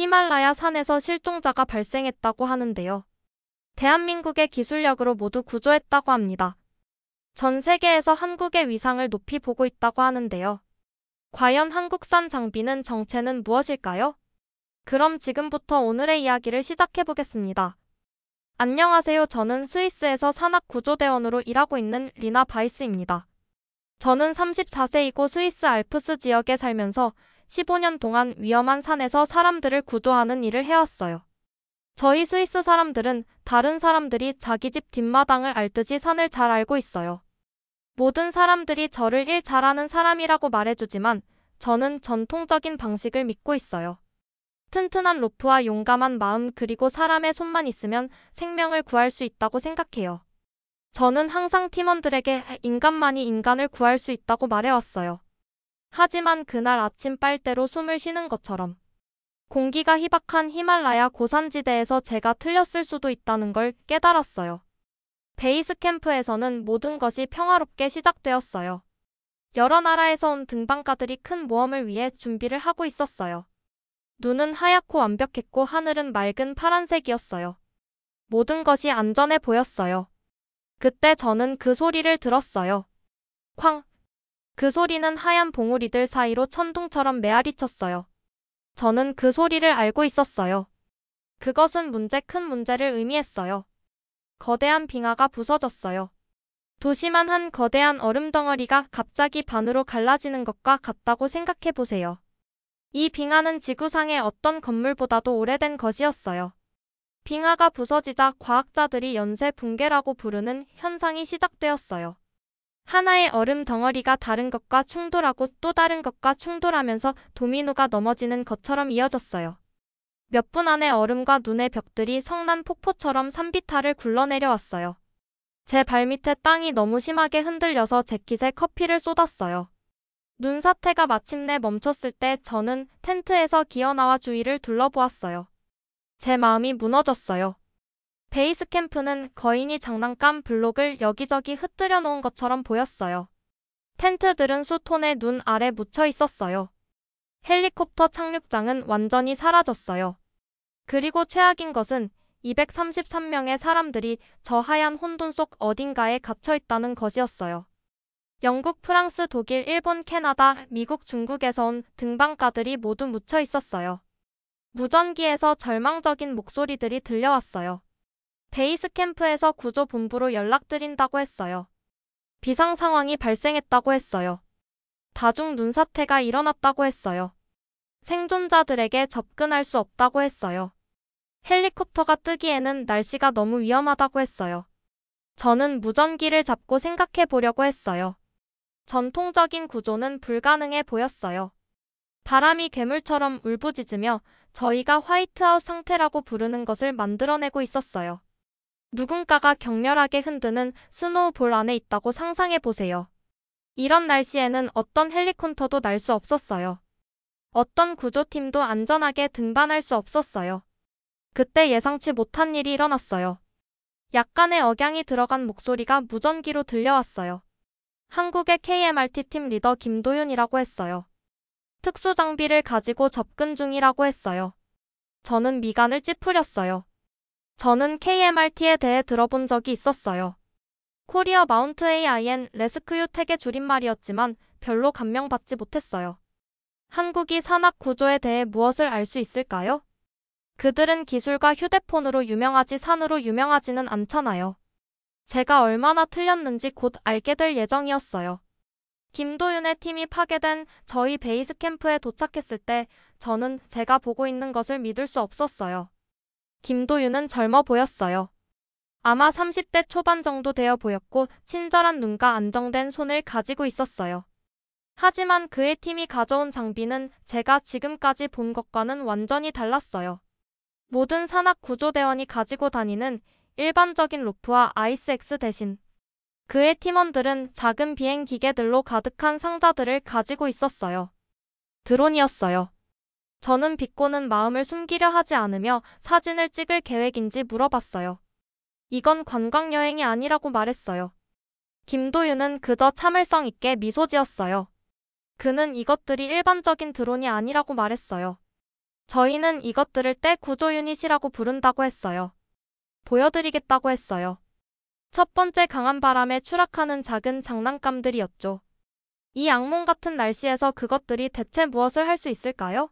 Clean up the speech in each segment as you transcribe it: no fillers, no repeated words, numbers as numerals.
히말라야 산에서 실종자가 발생했다고 하는데요. 대한민국의 기술력으로 모두 구조했다고 합니다. 전 세계에서 한국의 위상을 높이 보고 있다고 하는데요. 과연 한국산 장비는 정체는 무엇일까요? 그럼 지금부터 오늘의 이야기를 시작해 보겠습니다. 안녕하세요. 저는 스위스에서 산악구조대원으로 일하고 있는 리나 바이스입니다. 저는 34세이고 스위스 알프스 지역에 살면서 15년 동안 위험한 산에서 사람들을 구조하는 일을 해왔어요. 저희 스위스 사람들은 다른 사람들이 자기 집 뒷마당을 알듯이 산을 잘 알고 있어요. 모든 사람들이 저를 일 잘하는 사람이라고 말해주지만 저는 전통적인 방식을 믿고 있어요. 튼튼한 로프와 용감한 마음 그리고 사람의 손만 있으면 생명을 구할 수 있다고 생각해요. 저는 항상 팀원들에게 인간만이 인간을 구할 수 있다고 말해왔어요. 하지만 그날 아침 빨대로 숨을 쉬는 것처럼 공기가 희박한 히말라야 고산지대에서 제가 틀렸을 수도 있다는 걸 깨달았어요. 베이스 캠프에서는 모든 것이 평화롭게 시작되었어요. 여러 나라에서 온 등반가들이 큰 모험을 위해 준비를 하고 있었어요. 눈은 하얗고 완벽했고 하늘은 맑은 파란색이었어요. 모든 것이 안전해 보였어요. 그때 저는 그 소리를 들었어요. 쾅! 그 소리는 하얀 봉우리들 사이로 천둥처럼 메아리쳤어요. 저는 그 소리를 알고 있었어요. 그것은 큰 문제를 의미했어요. 거대한 빙하가 부서졌어요. 도심한 한 거대한 얼음 덩어리가 갑자기 반으로 갈라지는 것과 같다고 생각해 보세요. 이 빙하는 지구상의 어떤 건물보다도 오래된 것이었어요. 빙하가 부서지자 과학자들이 연쇄 붕괴라고 부르는 현상이 시작되었어요. 하나의 얼음 덩어리가 다른 것과 충돌하고 또 다른 것과 충돌하면서 도미노가 넘어지는 것처럼 이어졌어요. 몇 분 안에 얼음과 눈의 벽들이 성난 폭포처럼 산비탈을 굴러내려왔어요. 제 발밑에 땅이 너무 심하게 흔들려서 재킷에 커피를 쏟았어요. 눈사태가 마침내 멈췄을 때 저는 텐트에서 기어나와 주위를 둘러보았어요. 제 마음이 무너졌어요. 베이스 캠프는 거인이 장난감 블록을 여기저기 흩뜨려 놓은 것처럼 보였어요. 텐트들은 수톤의 눈 아래 묻혀 있었어요. 헬리콥터 착륙장은 완전히 사라졌어요. 그리고 최악인 것은 233명의 사람들이 저 하얀 혼돈 속 어딘가에 갇혀 있다는 것이었어요. 영국, 프랑스, 독일, 일본, 캐나다, 미국, 중국에서 온 등반가들이 모두 묻혀 있었어요. 무전기에서 절망적인 목소리들이 들려왔어요. 베이스 캠프에서 구조본부로 연락드린다고 했어요. 비상 상황이 발생했다고 했어요. 다중 눈사태가 일어났다고 했어요. 생존자들에게 접근할 수 없다고 했어요. 헬리콥터가 뜨기에는 날씨가 너무 위험하다고 했어요. 저는 무전기를 잡고 생각해 보려고 했어요. 전통적인 구조는 불가능해 보였어요. 바람이 괴물처럼 울부짖으며 저희가 화이트아웃 상태라고 부르는 것을 만들어내고 있었어요. 누군가가 격렬하게 흔드는 스노우볼 안에 있다고 상상해 보세요. 이런 날씨에는 어떤 헬리콥터도 날 수 없었어요. 어떤 구조팀도 안전하게 등반할 수 없었어요. 그때 예상치 못한 일이 일어났어요. 약간의 억양이 들어간 목소리가 무전기로 들려왔어요. 한국의 KMRT 팀 리더 김도윤이라고 했어요. 특수 장비를 가지고 접근 중이라고 했어요. 저는 미간을 찌푸렸어요. 저는 KMRT에 대해 들어본 적이 있었어요. 코리어 마운트 AIN 레스큐 택의 줄임말이었지만 별로 감명받지 못했어요. 한국이 산악 구조에 대해 무엇을 알 수 있을까요? 그들은 기술과 휴대폰으로 유명하지 산으로 유명하지는 않잖아요. 제가 얼마나 틀렸는지 곧 알게 될 예정이었어요. 김도윤의 팀이 파괴된 저희 베이스 캠프에 도착했을 때 저는 제가 보고 있는 것을 믿을 수 없었어요. 김도윤은 젊어 보였어요. 아마 30대 초반 정도 되어 보였고 친절한 눈과 안정된 손을 가지고 있었어요. 하지만 그의 팀이 가져온 장비는 제가 지금까지 본 것과는 완전히 달랐어요. 모든 산악 구조대원이 가지고 다니는 일반적인 로프와 아이스엑스 대신 그의 팀원들은 작은 비행 기계들로 가득한 상자들을 가지고 있었어요. 드론이었어요. 저는 비꼬는 마음을 숨기려 하지 않으며 사진을 찍을 계획인지 물어봤어요. 이건 관광여행이 아니라고 말했어요. 김도윤은 그저 참을성 있게 미소 지었어요. 그는 이것들이 일반적인 드론이 아니라고 말했어요. 저희는 이것들을 때 구조 유닛이라고 부른다고 했어요. 보여드리겠다고 했어요. 첫 번째 강한 바람에 추락하는 작은 장난감들이었죠. 이 악몽 같은 날씨에서 그것들이 대체 무엇을 할 수 있을까요?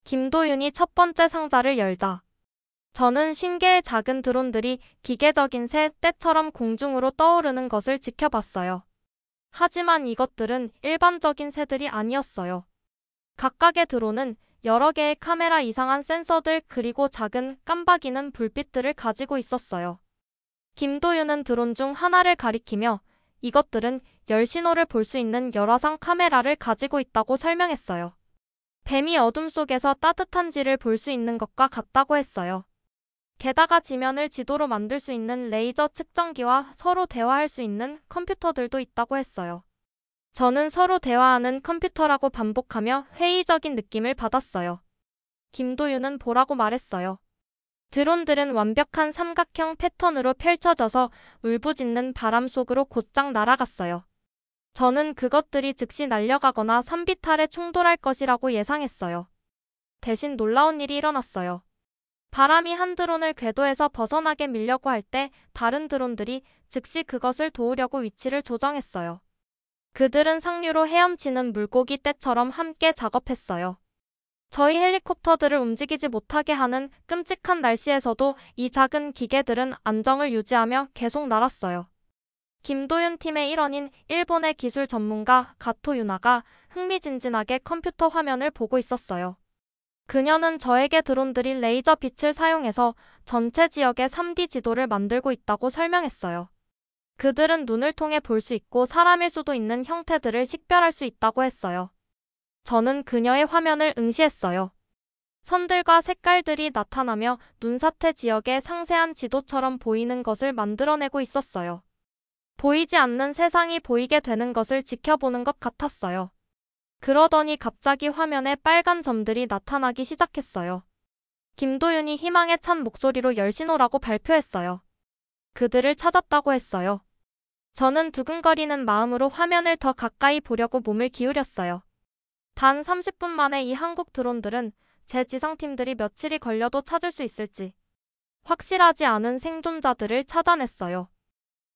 김도윤이 첫 번째 상자를 열자. 저는 50개의 작은 드론들이 기계적인 새 떼처럼 공중으로 떠오르는 것을 지켜봤어요. 하지만 이것들은 일반적인 새들이 아니었어요. 각각의 드론은 여러 개의 카메라 이상한 센서들 그리고 작은 깜박이는 불빛들을 가지고 있었어요. 김도윤은 드론 중 하나를 가리키며 이것들은 열신호를 볼 수 있는 열화상 카메라를 가지고 있다고 설명했어요. 뱀이 어둠 속에서 따뜻한 쥐를 볼 수 있는 것과 같다고 했어요. 게다가 지면을 지도로 만들 수 있는 레이저 측정기와 서로 대화할 수 있는 컴퓨터들도 있다고 했어요. 저는 서로 대화하는 컴퓨터라고 반복하며 회의적인 느낌을 받았어요. 김도윤은 보라고 말했어요. 드론들은 완벽한 삼각형 패턴으로 펼쳐져서 울부짖는 바람 속으로 곧장 날아갔어요. 저는 그것들이 즉시 날려가거나 산비탈에 충돌할 것이라고 예상했어요. 대신 놀라운 일이 일어났어요. 바람이 한 드론을 궤도에서 벗어나게 밀려고 할 때 다른 드론들이 즉시 그것을 도우려고 위치를 조정했어요. 그들은 상류로 헤엄치는 물고기 떼처럼 함께 작업했어요. 저희 헬리콥터들을 움직이지 못하게 하는 끔찍한 날씨에서도 이 작은 기계들은 안정을 유지하며 계속 날았어요. 김도윤 팀의 일원인 일본의 기술 전문가 가토 유나가 흥미진진하게 컴퓨터 화면을 보고 있었어요. 그녀는 저에게 드론들이 레이저 빛을 사용해서 전체 지역의 3D 지도를 만들고 있다고 설명했어요. 그들은 눈을 통해 볼 수 있고 사람일 수도 있는 형태들을 식별할 수 있다고 했어요. 저는 그녀의 화면을 응시했어요. 선들과 색깔들이 나타나며 눈사태 지역의 상세한 지도처럼 보이는 것을 만들어내고 있었어요. 보이지 않는 세상이 보이게 되는 것을 지켜보는 것 같았어요. 그러더니 갑자기 화면에 빨간 점들이 나타나기 시작했어요. 김도윤이 희망에 찬 목소리로 열신호라고 발표했어요. 그들을 찾았다고 했어요. 저는 두근거리는 마음으로 화면을 더 가까이 보려고 몸을 기울였어요. 단 30분 만에 이 한국 드론들은 제 지상팀들이 며칠이 걸려도 찾을 수 있을지 확실하지 않은 생존자들을 찾아냈어요.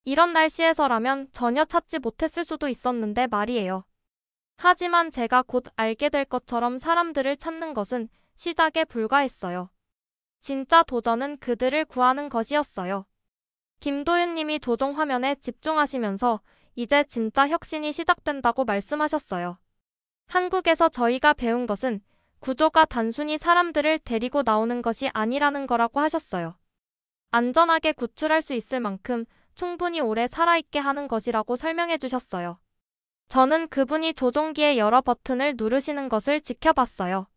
이런 날씨에서라면 전혀 찾지 못했을 수도 있었는데 말이에요. 하지만 제가 곧 알게 될 것처럼 사람들을 찾는 것은 시작에 불과했어요. 진짜 도전은 그들을 구하는 것이었어요. 김도윤 님이 조종 화면에 집중하시면서 이제 진짜 혁신이 시작된다고 말씀하셨어요. 한국에서 저희가 배운 것은 구조가 단순히 사람들을 데리고 나오는 것이 아니라는 거라고 하셨어요. 안전하게 구출할 수 있을 만큼 충분히 오래 살아있게 하는 것이라고 설명해 주셨어요. 저는 그분이 조종기의 여러 버튼을 누르시는 것을 지켜봤어요.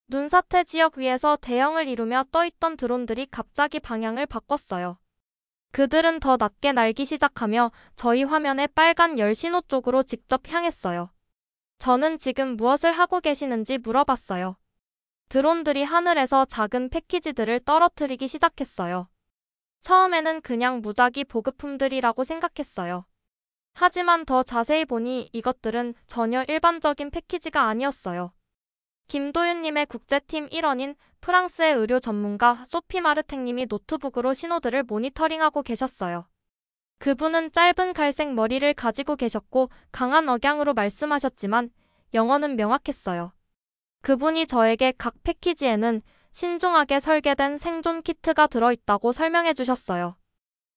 눈사태 지역 위에서 대형을 이루며 떠있던 드론들이 갑자기 방향을 바꿨어요. 그들은 더 낮게 날기 시작하며 저희 화면의 빨간 열신호 쪽으로 직접 향했어요. 저는 지금 무엇을 하고 계시는지 물어봤어요. 드론들이 하늘에서 작은 패키지들을 떨어뜨리기 시작했어요. 처음에는 그냥 무작위 보급품들이라고 생각했어요. 하지만 더 자세히 보니 이것들은 전혀 일반적인 패키지가 아니었어요. 김도윤님의 국제팀 일원인 프랑스의 의료 전문가 소피 마르탱님이 노트북으로 신호들을 모니터링하고 계셨어요. 그분은 짧은 갈색 머리를 가지고 계셨고 강한 억양으로 말씀하셨지만 영어는 명확했어요. 그분이 저에게 각 패키지에는 신중하게 설계된 생존 키트가 들어있다고 설명해 주셨어요.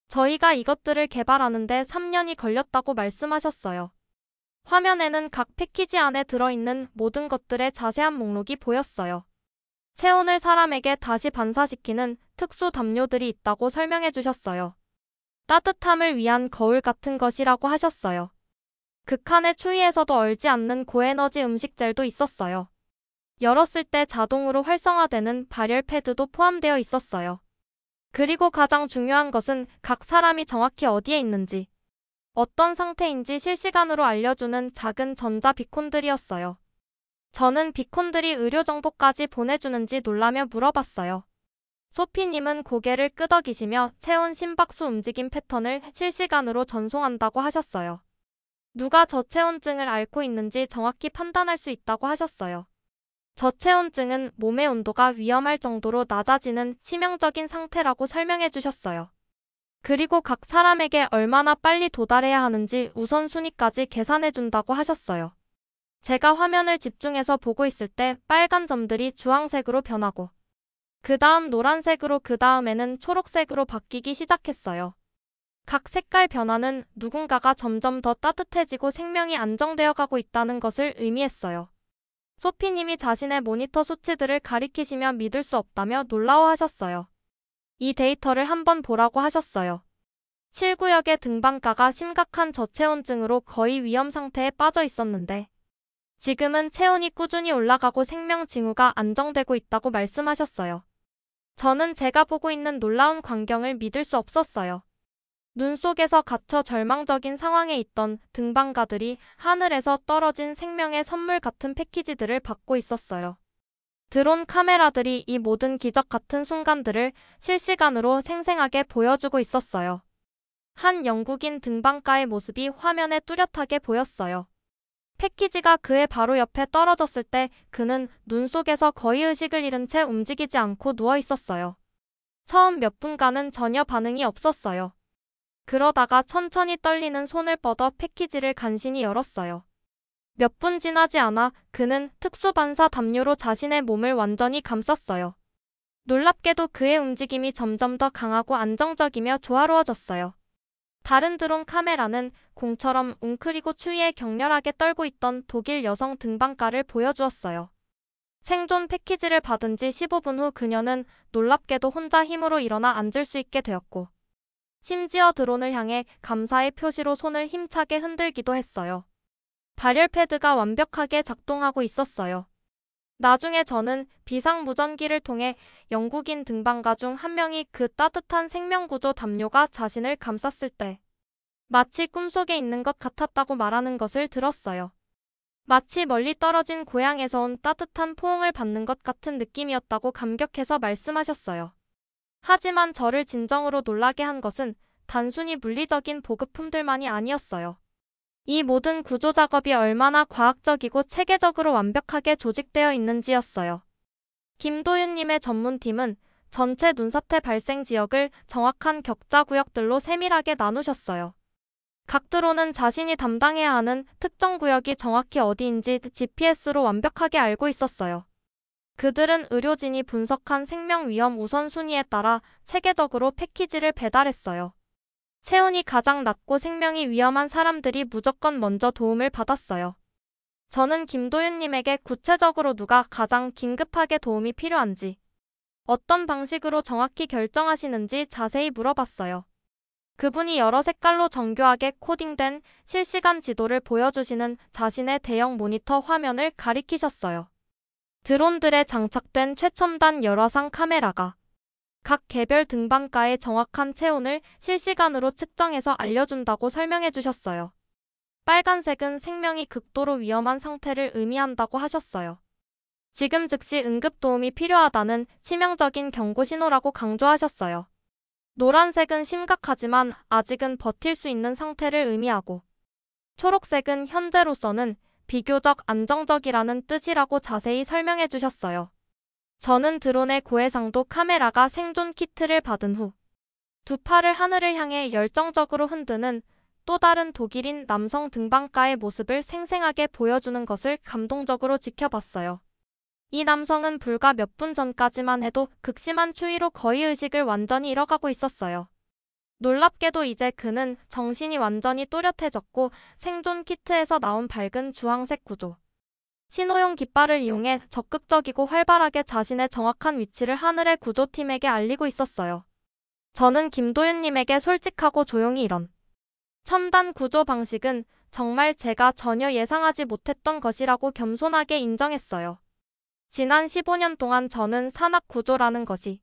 저희가 이것들을 개발하는데 3년이 걸렸다고 말씀하셨어요. 화면에는 각 패키지 안에 들어있는 모든 것들의 자세한 목록이 보였어요. 체온을 사람에게 다시 반사시키는 특수 담요들이 있다고 설명해 주셨어요. 따뜻함을 위한 거울 같은 것이라고 하셨어요. 극한의 추위에서도 얼지 않는 고에너지 음식젤도 있었어요. 열었을 때 자동으로 활성화되는 발열 패드도 포함되어 있었어요. 그리고 가장 중요한 것은 각 사람이 정확히 어디에 있는지, 어떤 상태인지 실시간으로 알려주는 작은 전자 비콘들이었어요. 저는 비콘들이 의료 정보까지 보내주는지 놀라며 물어봤어요. 소피님은 고개를 끄덕이시며 체온 심박수 움직임 패턴을 실시간으로 전송한다고 하셨어요. 누가 저체온증을 앓고 있는지 정확히 판단할 수 있다고 하셨어요. 저체온증은 몸의 온도가 위험할 정도로 낮아지는 치명적인 상태라고 설명해 주셨어요. 그리고 각 사람에게 얼마나 빨리 도달해야 하는지 우선순위까지 계산해 준다고 하셨어요. 제가 화면을 집중해서 보고 있을 때 빨간 점들이 주황색으로 변하고 그 다음 노란색으로 그 다음에는 초록색으로 바뀌기 시작했어요. 각 색깔 변화는 누군가가 점점 더 따뜻해지고 생명이 안정되어 가고 있다는 것을 의미했어요. 소피님이 자신의 모니터 수치들을 가리키시며 믿을 수 없다며 놀라워하셨어요. 이 데이터를 한번 보라고 하셨어요. 7구역의 등반가가 심각한 저체온증으로 거의 위험 상태에 빠져 있었는데 지금은 체온이 꾸준히 올라가고 생명 징후가 안정되고 있다고 말씀하셨어요. 저는 제가 보고 있는 놀라운 광경을 믿을 수 없었어요. 눈 속에서 갇혀 절망적인 상황에 있던 등반가들이 하늘에서 떨어진 생명의 선물 같은 패키지들을 받고 있었어요. 드론 카메라들이 이 모든 기적 같은 순간들을 실시간으로 생생하게 보여주고 있었어요. 한 영국인 등반가의 모습이 화면에 뚜렷하게 보였어요. 패키지가 그의 바로 옆에 떨어졌을 때 그는 눈 속에서 거의 의식을 잃은 채 움직이지 않고 누워 있었어요. 처음 몇 분간은 전혀 반응이 없었어요. 그러다가 천천히 떨리는 손을 뻗어 패키지를 간신히 열었어요. 몇 분 지나지 않아 그는 특수반사 담요로 자신의 몸을 완전히 감쌌어요. 놀랍게도 그의 움직임이 점점 더 강하고 안정적이며 조화로워졌어요. 다른 드론 카메라는 공처럼 웅크리고 추위에 격렬하게 떨고 있던 독일 여성 등반가를 보여주었어요. 생존 패키지를 받은 지 15분 후 그녀는 놀랍게도 혼자 힘으로 일어나 앉을 수 있게 되었고 심지어 드론을 향해 감사의 표시로 손을 힘차게 흔들기도 했어요. 발열 패드가 완벽하게 작동하고 있었어요. 나중에 저는 비상무전기를 통해 영국인 등반가 중 한 명이 그 따뜻한 생명구조 담요가 자신을 감쌌을 때 마치 꿈속에 있는 것 같았다고 말하는 것을 들었어요. 마치 멀리 떨어진 고향에서 온 따뜻한 포옹을 받는 것 같은 느낌이었다고 감격해서 말씀하셨어요. 하지만 저를 진정으로 놀라게 한 것은 단순히 물리적인 보급품들만이 아니었어요. 이 모든 구조 작업이 얼마나 과학적이고 체계적으로 완벽하게 조직되어 있는지였어요. 김도윤님의 전문팀은 전체 눈사태 발생 지역을 정확한 격자 구역들로 세밀하게 나누셨어요. 각 드론은 자신이 담당해야 하는 특정 구역이 정확히 어디인지 GPS로 완벽하게 알고 있었어요. 그들은 의료진이 분석한 생명 위험 우선순위에 따라 체계적으로 패키지를 배달했어요. 체온이 가장 낮고 생명이 위험한 사람들이 무조건 먼저 도움을 받았어요. 저는 김도윤님에게 구체적으로 누가 가장 긴급하게 도움이 필요한지, 어떤 방식으로 정확히 결정하시는지 자세히 물어봤어요. 그분이 여러 색깔로 정교하게 코딩된 실시간 지도를 보여주시는 자신의 대형 모니터 화면을 가리키셨어요. 드론들에 장착된 최첨단 열화상 카메라가 각 개별 등반가의 정확한 체온을 실시간으로 측정해서 알려준다고 설명해 주셨어요. 빨간색은 생명이 극도로 위험한 상태를 의미한다고 하셨어요. 지금 즉시 응급 도움이 필요하다는 치명적인 경고 신호라고 강조하셨어요. 노란색은 심각하지만 아직은 버틸 수 있는 상태를 의미하고 초록색은 현재로서는 비교적 안정적이라는 뜻이라고 자세히 설명해 주셨어요. 저는 드론의 고해상도 카메라가 생존 키트를 받은 후 두 팔을 하늘을 향해 열정적으로 흔드는 또 다른 독일인 남성 등반가의 모습을 생생하게 보여주는 것을 감동적으로 지켜봤어요. 이 남성은 불과 몇 분 전까지만 해도 극심한 추위로 거의 의식을 완전히 잃어가고 있었어요. 놀랍게도 이제 그는 정신이 완전히 또렷해졌고 생존 키트에서 나온 밝은 주황색 구조, 신호용 깃발을 이용해 적극적이고 활발하게 자신의 정확한 위치를 하늘의 구조팀에게 알리고 있었어요. 저는 김도윤님에게 솔직하고 조용히 이런 첨단 구조 방식은 정말 제가 전혀 예상하지 못했던 것이라고 겸손하게 인정했어요. 지난 15년 동안 저는 산악 구조라는 것이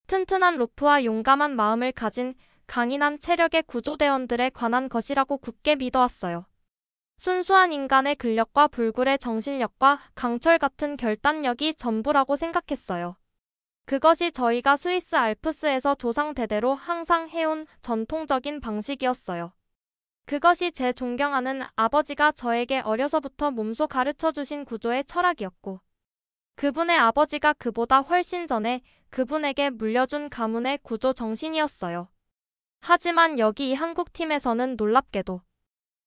튼튼한 로프와 용감한 마음을 가진 강인한 체력의 구조대원들에 관한 것이라고 굳게 믿어왔어요. 순수한 인간의 근력과 불굴의 정신력과 강철 같은 결단력이 전부라고 생각했어요. 그것이 저희가 스위스 알프스에서 조상 대대로 항상 해온 전통적인 방식이었어요. 그것이 제 존경하는 아버지가 저에게 어려서부터 몸소 가르쳐 주신 구조의 철학이었고 그분의 아버지가 그보다 훨씬 전에 그분에게 물려준 가문의 구조 정신이었어요. 하지만 여기 이 한국팀에서는 놀랍게도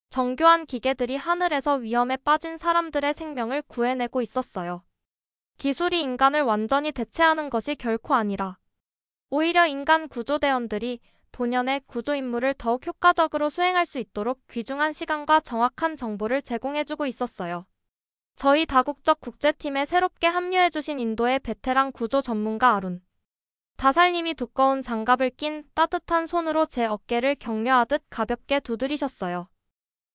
정교한 기계들이 하늘에서 위험에 빠진 사람들의 생명을 구해내고 있었어요. 기술이 인간을 완전히 대체하는 것이 결코 아니라 오히려 인간 구조대원들이 본연의 구조 임무를 더욱 효과적으로 수행할 수 있도록 귀중한 시간과 정확한 정보를 제공해주고 있었어요. 저희 다국적 국제팀에 새롭게 합류해주신 인도의 베테랑 구조 전문가 아룬 다살님이 두꺼운 장갑을 낀 따뜻한 손으로 제 어깨를 격려하듯 가볍게 두드리셨어요.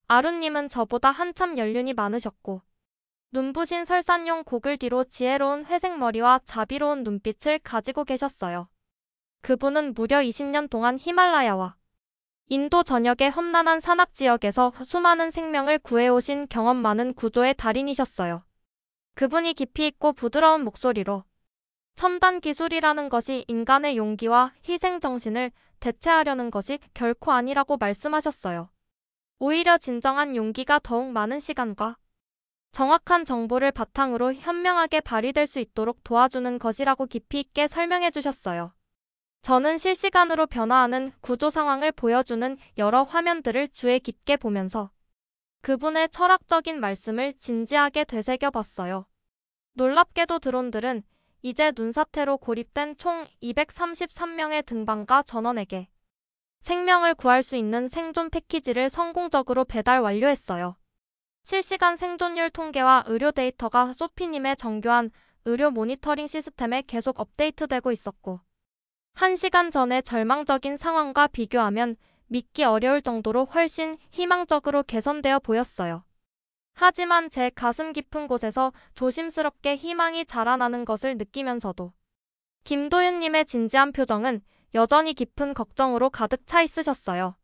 아룬님은 저보다 한참 연륜이 많으셨고 눈부신 설산용 고글 뒤로 지혜로운 회색 머리와 자비로운 눈빛을 가지고 계셨어요. 그분은 무려 20년 동안 히말라야와 인도 전역의 험난한 산악 지역에서 수많은 생명을 구해오신 경험 많은 구조의 달인이셨어요. 그분이 깊이 있고 부드러운 목소리로 첨단 기술이라는 것이 인간의 용기와 희생 정신을 대체하려는 것이 결코 아니라고 말씀하셨어요. 오히려 진정한 용기가 더욱 많은 시간과 정확한 정보를 바탕으로 현명하게 발휘될 수 있도록 도와주는 것이라고 깊이 있게 설명해 주셨어요. 저는 실시간으로 변화하는 구조 상황을 보여주는 여러 화면들을 주의 깊게 보면서 그분의 철학적인 말씀을 진지하게 되새겨봤어요. 놀랍게도 드론들은 이제 눈사태로 고립된 총 233명의 등반가 전원에게 생명을 구할 수 있는 생존 패키지를 성공적으로 배달 완료했어요. 실시간 생존율 통계와 의료 데이터가 소피님의 정교한 의료 모니터링 시스템에 계속 업데이트되고 있었고 1시간 전의 절망적인 상황과 비교하면 믿기 어려울 정도로 훨씬 희망적으로 개선되어 보였어요. 하지만 제 가슴 깊은 곳에서 조심스럽게 희망이 자라나는 것을 느끼면서도 김도윤님의 진지한 표정은 여전히 깊은 걱정으로 가득 차 있으셨어요.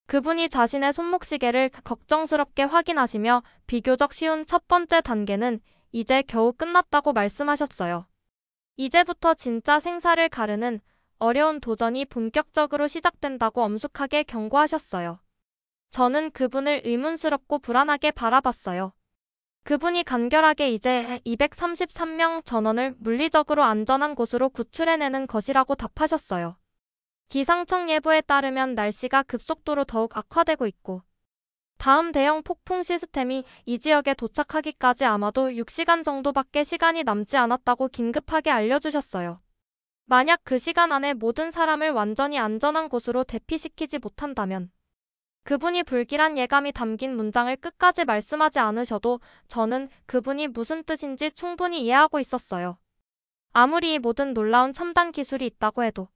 그분이 자신의 손목시계를 걱정스럽게 확인하시며 비교적 쉬운 첫 번째 단계는 이제 겨우 끝났다고 말씀하셨어요. 이제부터 진짜 생사를 가르는 어려운 도전이 본격적으로 시작된다고 엄숙하게 경고하셨어요. 저는 그분을 의문스럽고 불안하게 바라봤어요. 그분이 간결하게 이제 233명 전원을 물리적으로 안전한 곳으로 구출해내는 것이라고 답하셨어요. 기상청 예보에 따르면 날씨가 급속도로 더욱 악화되고 있고 다음 대형 폭풍 시스템이 이 지역에 도착하기까지 아마도 6시간 정도밖에 시간이 남지 않았다고 긴급하게 알려주셨어요. 만약 그 시간 안에 모든 사람을 완전히 안전한 곳으로 대피시키지 못한다면 그분이 불길한 예감이 담긴 문장을 끝까지 말씀하지 않으셔도 저는 그분이 무슨 뜻인지 충분히 이해하고 있었어요. 아무리 이 모든 놀라운 첨단 기술이 있다고 해도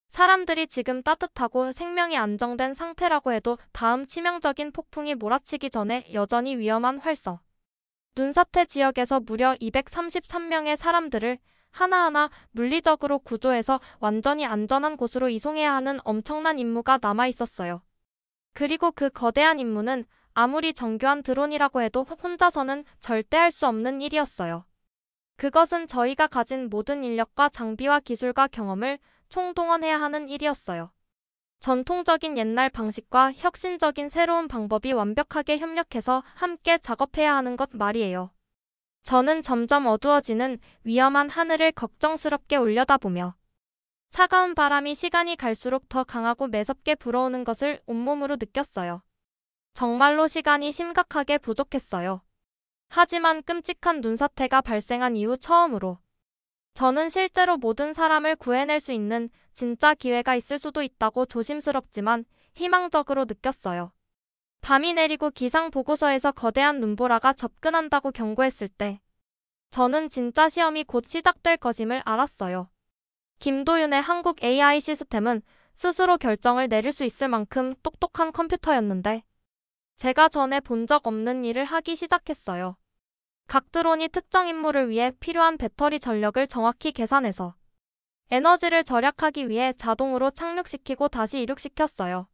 사람들이 지금 따뜻하고 생명이 안정된 상태라고 해도 다음 치명적인 폭풍이 몰아치기 전에 여전히 위험한 활서 눈사태 지역에서 무려 233명의 사람들을 하나하나 물리적으로 구조해서 완전히 안전한 곳으로 이송해야 하는 엄청난 임무가 남아 있었어요. 그리고 그 거대한 임무는 아무리 정교한 드론이라고 해도 혼자서는 절대 할 수 없는 일이었어요. 그것은 저희가 가진 모든 인력과 장비와 기술과 경험을 총동원해야 하는 일이었어요. 전통적인 옛날 방식과 혁신적인 새로운 방법이 완벽하게 협력해서 함께 작업해야 하는 것 말이에요. 저는 점점 어두워지는 위험한 하늘을 걱정스럽게 올려다보며 차가운 바람이 시간이 갈수록 더 강하고 매섭게 불어오는 것을 온몸으로 느꼈어요. 정말로 시간이 심각하게 부족했어요. 하지만 끔찍한 눈사태가 발생한 이후 처음으로 저는 실제로 모든 사람을 구해낼 수 있는 진짜 기회가 있을 수도 있다고 조심스럽지만 희망적으로 느꼈어요. 밤이 내리고 기상 보고서에서 거대한 눈보라가 접근한다고 경고했을 때 저는 진짜 시험이 곧 시작될 것임을 알았어요. 김도윤의 한국 AI 시스템은 스스로 결정을 내릴 수 있을 만큼 똑똑한 컴퓨터였는데 제가 전에 본 적 없는 일을 하기 시작했어요. 각 드론이 특정 임무를 위해 필요한 배터리 전력을 정확히 계산해서 에너지를 절약하기 위해 자동으로 착륙시키고 다시 이륙시켰어요.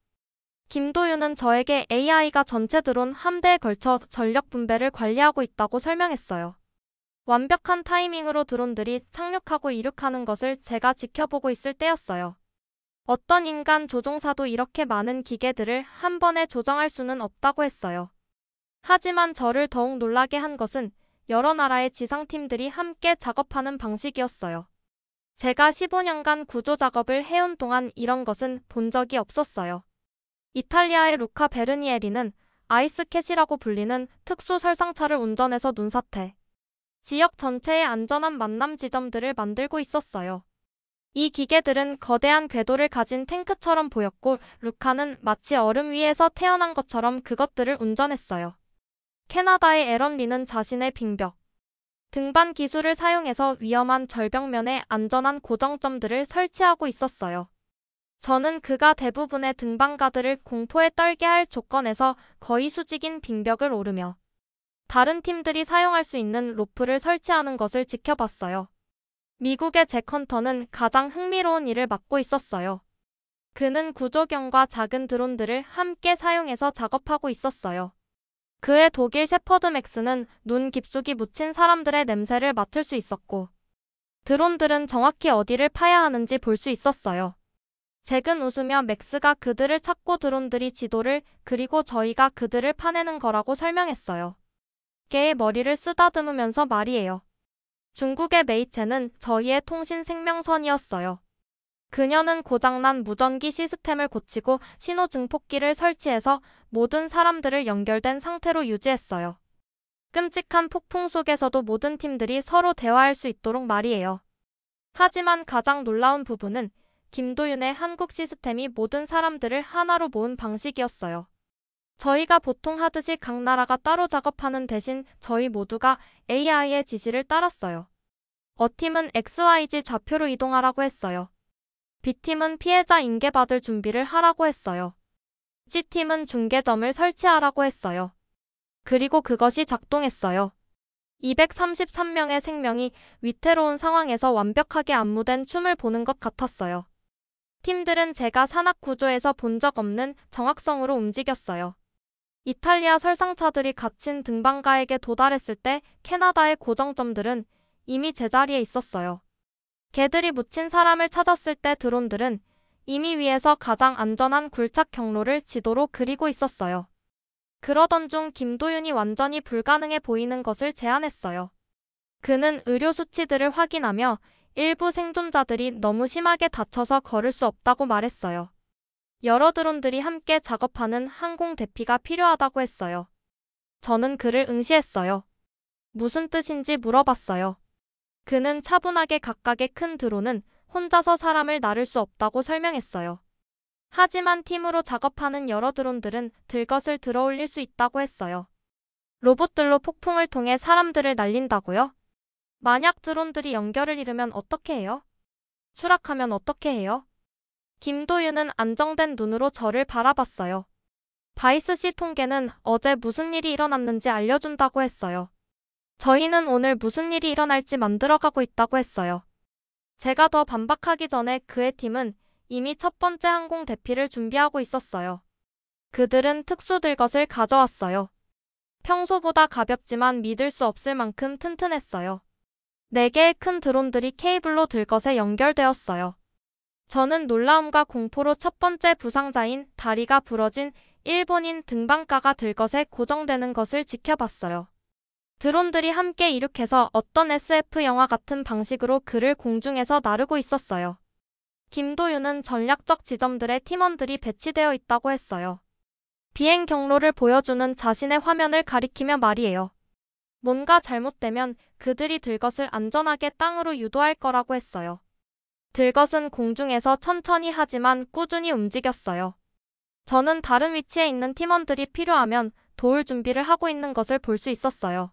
김도윤은 저에게 AI가 전체 드론 함대에 걸쳐 전력 분배를 관리하고 있다고 설명했어요. 완벽한 타이밍으로 드론들이 착륙하고 이륙하는 것을 제가 지켜보고 있을 때였어요. 어떤 인간 조종사도 이렇게 많은 기계들을 한 번에 조정할 수는 없다고 했어요. 하지만 저를 더욱 놀라게 한 것은 여러 나라의 지상팀들이 함께 작업하는 방식이었어요. 제가 15년간 구조 작업을 해온 동안 이런 것은 본 적이 없었어요. 이탈리아의 루카 베르니에리는 아이스캣이라고 불리는 특수 설상차를 운전해서 눈사태, 지역 전체의 안전한 만남 지점들을 만들고 있었어요. 이 기계들은 거대한 궤도를 가진 탱크처럼 보였고 루카는 마치 얼음 위에서 태어난 것처럼 그것들을 운전했어요. 캐나다의 에런 리는 자신의 빙벽, 등반 기술을 사용해서 위험한 절벽면에 안전한 고정점들을 설치하고 있었어요. 저는 그가 대부분의 등반가들을 공포에 떨게 할 조건에서 거의 수직인 빙벽을 오르며 다른 팀들이 사용할 수 있는 로프를 설치하는 것을 지켜봤어요. 미국의 잭 헌터는 가장 흥미로운 일을 맡고 있었어요. 그는 구조경과 작은 드론들을 함께 사용해서 작업하고 있었어요. 그의 독일 셰퍼드 맥스는 눈 깊숙이 묻힌 사람들의 냄새를 맡을 수 있었고 드론들은 정확히 어디를 파야 하는지 볼 수 있었어요. 잭은 웃으며 맥스가 그들을 찾고 드론들이 지도를 그리고 저희가 그들을 파내는 거라고 설명했어요. 개의 머리를 쓰다듬으면서 말이에요. 중국의 메이체는 저희의 통신 생명선이었어요. 그녀는 고장난 무전기 시스템을 고치고 신호 증폭기를 설치해서 모든 사람들을 연결된 상태로 유지했어요. 끔찍한 폭풍 속에서도 모든 팀들이 서로 대화할 수 있도록 말이에요. 하지만 가장 놀라운 부분은 김도윤의 한국 시스템이 모든 사람들을 하나로 모은 방식이었어요. 저희가 보통 하듯이 각 나라가 따로 작업하는 대신 저희 모두가 AI의 지시를 따랐어요. A팀은 XYZ 좌표로 이동하라고 했어요. B팀은 피해자 인계받을 준비를 하라고 했어요. C팀은 중계점을 설치하라고 했어요. 그리고 그것이 작동했어요. 233명의 생명이 위태로운 상황에서 완벽하게 안무된 춤을 보는 것 같았어요. 팀들은 제가 산악 구조에서 본 적 없는 정확성으로 움직였어요. 이탈리아 설상차들이 갇힌 등반가에게 도달했을 때 캐나다의 고정점들은 이미 제자리에 있었어요. 개들이 묻힌 사람을 찾았을 때 드론들은 이미 위에서 가장 안전한 굴착 경로를 지도로 그리고 있었어요. 그러던 중 김도윤이 완전히 불가능해 보이는 것을 제안했어요. 그는 의료 수치들을 확인하며 일부 생존자들이 너무 심하게 다쳐서 걸을 수 없다고 말했어요. 여러 드론들이 함께 작업하는 항공 대피가 필요하다고 했어요. 저는 그를 응시했어요. 무슨 뜻인지 물어봤어요. 그는 차분하게 각각의 큰 드론은 혼자서 사람을 나를 수 없다고 설명했어요. 하지만 팀으로 작업하는 여러 드론들은 들것을 들어올릴 수 있다고 했어요. 로봇들로 폭풍을 통해 사람들을 날린다고요? 만약 드론들이 연결을 잃으면 어떻게 해요? 추락하면 어떻게 해요? 김도윤은 안정된 눈으로 저를 바라봤어요. 바이스 씨 통계는 어제 무슨 일이 일어났는지 알려준다고 했어요. 저희는 오늘 무슨 일이 일어날지 만들어가고 있다고 했어요. 제가 더 반박하기 전에 그의 팀은 이미 첫 번째 항공 대피를 준비하고 있었어요. 그들은 특수 들것을 가져왔어요. 평소보다 가볍지만 믿을 수 없을 만큼 튼튼했어요. 4개의 큰 드론들이 케이블로 들것에 연결되었어요. 저는 놀라움과 공포로 첫 번째 부상자인 다리가 부러진 일본인 등반가가 들것에 고정되는 것을 지켜봤어요. 드론들이 함께 이륙해서 어떤 SF 영화 같은 방식으로 그를 공중에서 나르고 있었어요. 김도윤은 전략적 지점들의 팀원들이 배치되어 있다고 했어요. 비행 경로를 보여주는 자신의 화면을 가리키며 말이에요. 뭔가 잘못되면 그들이 들것을 안전하게 땅으로 유도할 거라고 했어요. 들것은 공중에서 천천히 하지만 꾸준히 움직였어요. 저는 다른 위치에 있는 팀원들이 필요하면 도울 준비를 하고 있는 것을 볼 수 있었어요.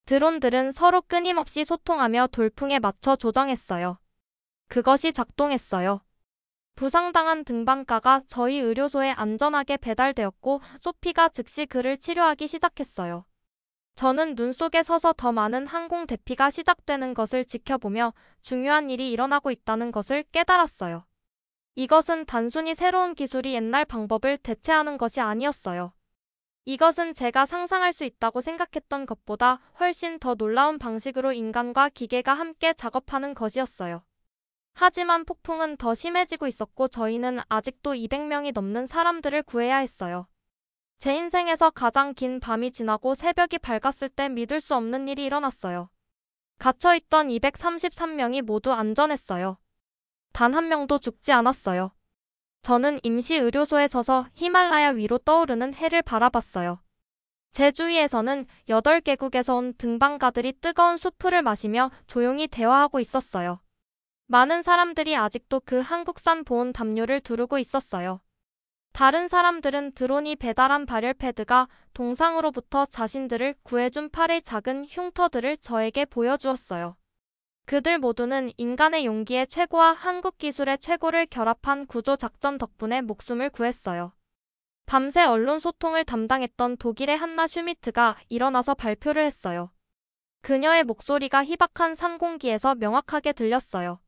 드론들은 서로 끊임없이 소통하며 돌풍에 맞춰 조정했어요. 그것이 작동했어요. 부상당한 등반가가 저희 의료소에 안전하게 배달되었고 소피가 즉시 그를 치료하기 시작했어요. 저는 눈 속에 서서 더 많은 항공 대피가 시작되는 것을 지켜보며 중요한 일이 일어나고 있다는 것을 깨달았어요. 이것은 단순히 새로운 기술이 옛날 방법을 대체하는 것이 아니었어요. 이것은 제가 상상할 수 있다고 생각했던 것보다 훨씬 더 놀라운 방식으로 인간과 기계가 함께 작업하는 것이었어요. 하지만 폭풍은 더 심해지고 있었고 저희는 아직도 200명이 넘는 사람들을 구해야 했어요. 제 인생에서 가장 긴 밤이 지나고 새벽이 밝았을 때 믿을 수 없는 일이 일어났어요. 갇혀있던 233명이 모두 안전했어요. 단 한 명도 죽지 않았어요. 저는 임시 의료소에 서서 히말라야 위로 떠오르는 해를 바라봤어요. 제 주위에서는 8개국에서 온 등반가들이 뜨거운 수프를 마시며 조용히 대화하고 있었어요. 많은 사람들이 아직도 그 한국산 보온 담요를 두르고 있었어요. 다른 사람들은 드론이 배달한 발열 패드가 동상으로부터 자신들을 구해준 팔의 작은 흉터들을 저에게 보여주었어요. 그들 모두는 인간의 용기의 최고와 한국 기술의 최고를 결합한 구조 작전 덕분에 목숨을 구했어요. 밤새 언론 소통을 담당했던 독일의 한나 슈미트가 일어나서 발표를 했어요. 그녀의 목소리가 희박한 상공기에서 명확하게 들렸어요.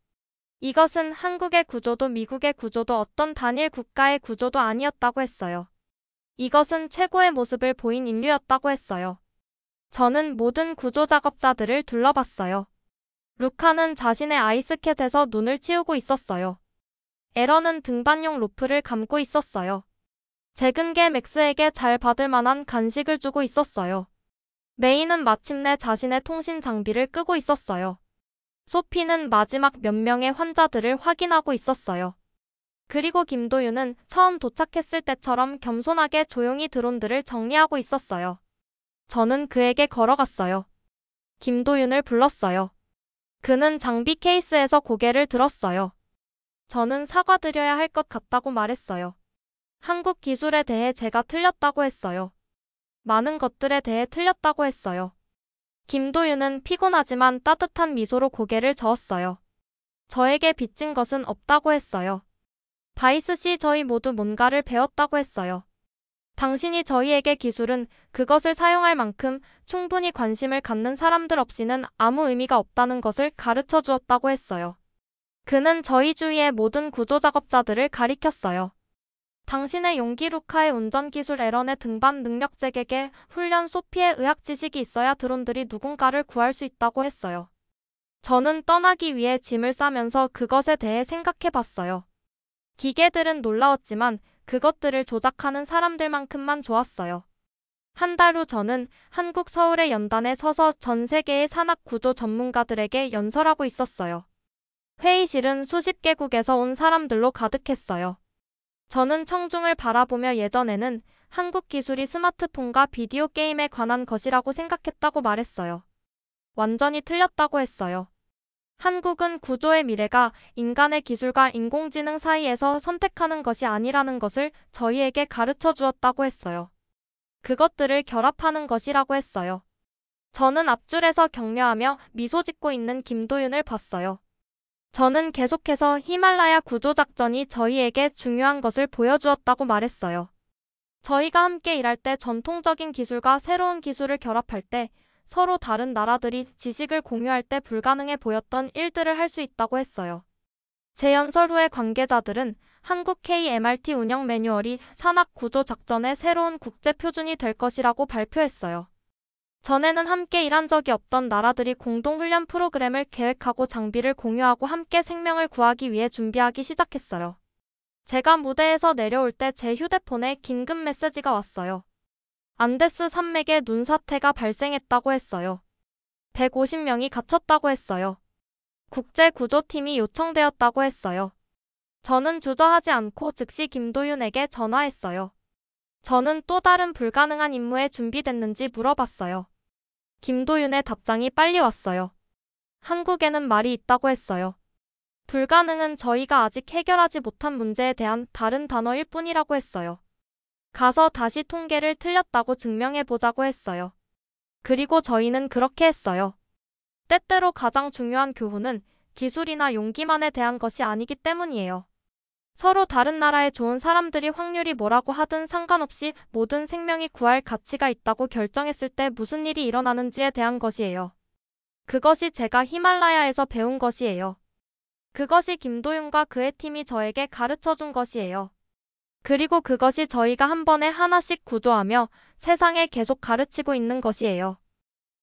이것은 한국의 구조도 미국의 구조도 어떤 단일 국가의 구조도 아니었다고 했어요. 이것은 최고의 모습을 보인 인류였다고 했어요. 저는 모든 구조 작업자들을 둘러봤어요. 루카는 자신의 아이스캣에서 눈을 치우고 있었어요. 에런은 등반용 로프를 감고 있었어요. 재근계 맥스에게 잘 받을 만한 간식을 주고 있었어요. 메이는 마침내 자신의 통신 장비를 끄고 있었어요. 소피는 마지막 몇 명의 환자들을 확인하고 있었어요. 그리고 김도윤은 처음 도착했을 때처럼 겸손하게 조용히 드론들을 정리하고 있었어요. 저는 그에게 걸어갔어요. 김도윤을 불렀어요. 그는 장비 케이스에서 고개를 들었어요. 저는 사과드려야 할 것 같다고 말했어요. 한국 기술에 대해 제가 틀렸다고 했어요. 많은 것들에 대해 틀렸다고 했어요. 김도윤은 피곤하지만 따뜻한 미소로 고개를 저었어요. 저에게 빚진 것은 없다고 했어요. 바이스 씨, 저희 모두 뭔가를 배웠다고 했어요. 당신이 저희에게 기술은 그것을 사용할 만큼 충분히 관심을 갖는 사람들 없이는 아무 의미가 없다는 것을 가르쳐 주었다고 했어요. 그는 저희 주위의 모든 구조작업자들을 가리켰어요. 당신의 용기, 루카의 운전기술, 에런의 등반 능력, 잭에게 훈련, 소피의 의학 지식이 있어야 드론들이 누군가를 구할 수 있다고 했어요. 저는 떠나기 위해 짐을 싸면서 그것에 대해 생각해 봤어요. 기계들은 놀라웠지만 그것들을 조작하는 사람들만큼만 좋았어요. 한 달 후 저는 한국 서울의 연단에 서서 전 세계의 산악 구조 전문가들에게 연설하고 있었어요. 회의실은 수십 개국에서 온 사람들로 가득했어요. 저는 청중을 바라보며 예전에는 한국 기술이 스마트폰과 비디오 게임에 관한 것이라고 생각했다고 말했어요. 완전히 틀렸다고 했어요. 한국은 구조의 미래가 인간의 기술과 인공지능 사이에서 선택하는 것이 아니라는 것을 저희에게 가르쳐 주었다고 했어요. 그것들을 결합하는 것이라고 했어요. 저는 앞줄에서 격려하며 미소 짓고 있는 김도윤을 봤어요. 저는 계속해서 히말라야 구조작전이 저희에게 중요한 것을 보여주었다고 말했어요. 저희가 함께 일할 때, 전통적인 기술과 새로운 기술을 결합할 때, 서로 다른 나라들이 지식을 공유할 때 불가능해 보였던 일들을 할 수 있다고 했어요. 제 연설 후에 관계자들은 한국 KMRT 운영 매뉴얼이 산악 구조 작전의 새로운 국제 표준이 될 것이라고 발표했어요. 전에는 함께 일한 적이 없던 나라들이 공동훈련 프로그램을 계획하고 장비를 공유하고 함께 생명을 구하기 위해 준비하기 시작했어요. 제가 무대에서 내려올 때 제 휴대폰에 긴급 메시지가 왔어요. 안데스 산맥에 눈사태가 발생했다고 했어요. 150명이 갇혔다고 했어요. 국제구조팀이 요청되었다고 했어요. 저는 주저하지 않고 즉시 김도윤에게 전화했어요. 저는 또 다른 불가능한 임무에 준비됐는지 물어봤어요. 김도윤의 답장이 빨리 왔어요. 한국에는 말이 있다고 했어요. 불가능은 저희가 아직 해결하지 못한 문제에 대한 다른 단어일 뿐이라고 했어요. 가서 다시 통계를 틀렸다고 증명해보자고 했어요. 그리고 저희는 그렇게 했어요. 때때로 가장 중요한 교훈은 기술이나 용기만에 대한 것이 아니기 때문이에요. 서로 다른 나라의 좋은 사람들이 확률이 뭐라고 하든 상관없이 모든 생명이 구할 가치가 있다고 결정했을 때 무슨 일이 일어나는지에 대한 것이에요. 그것이 제가 히말라야에서 배운 것이에요. 그것이 김도윤과 그의 팀이 저에게 가르쳐준 것이에요. 그리고 그것이 저희가 한 번에 하나씩 구조하며 세상에 계속 가르치고 있는 것이에요.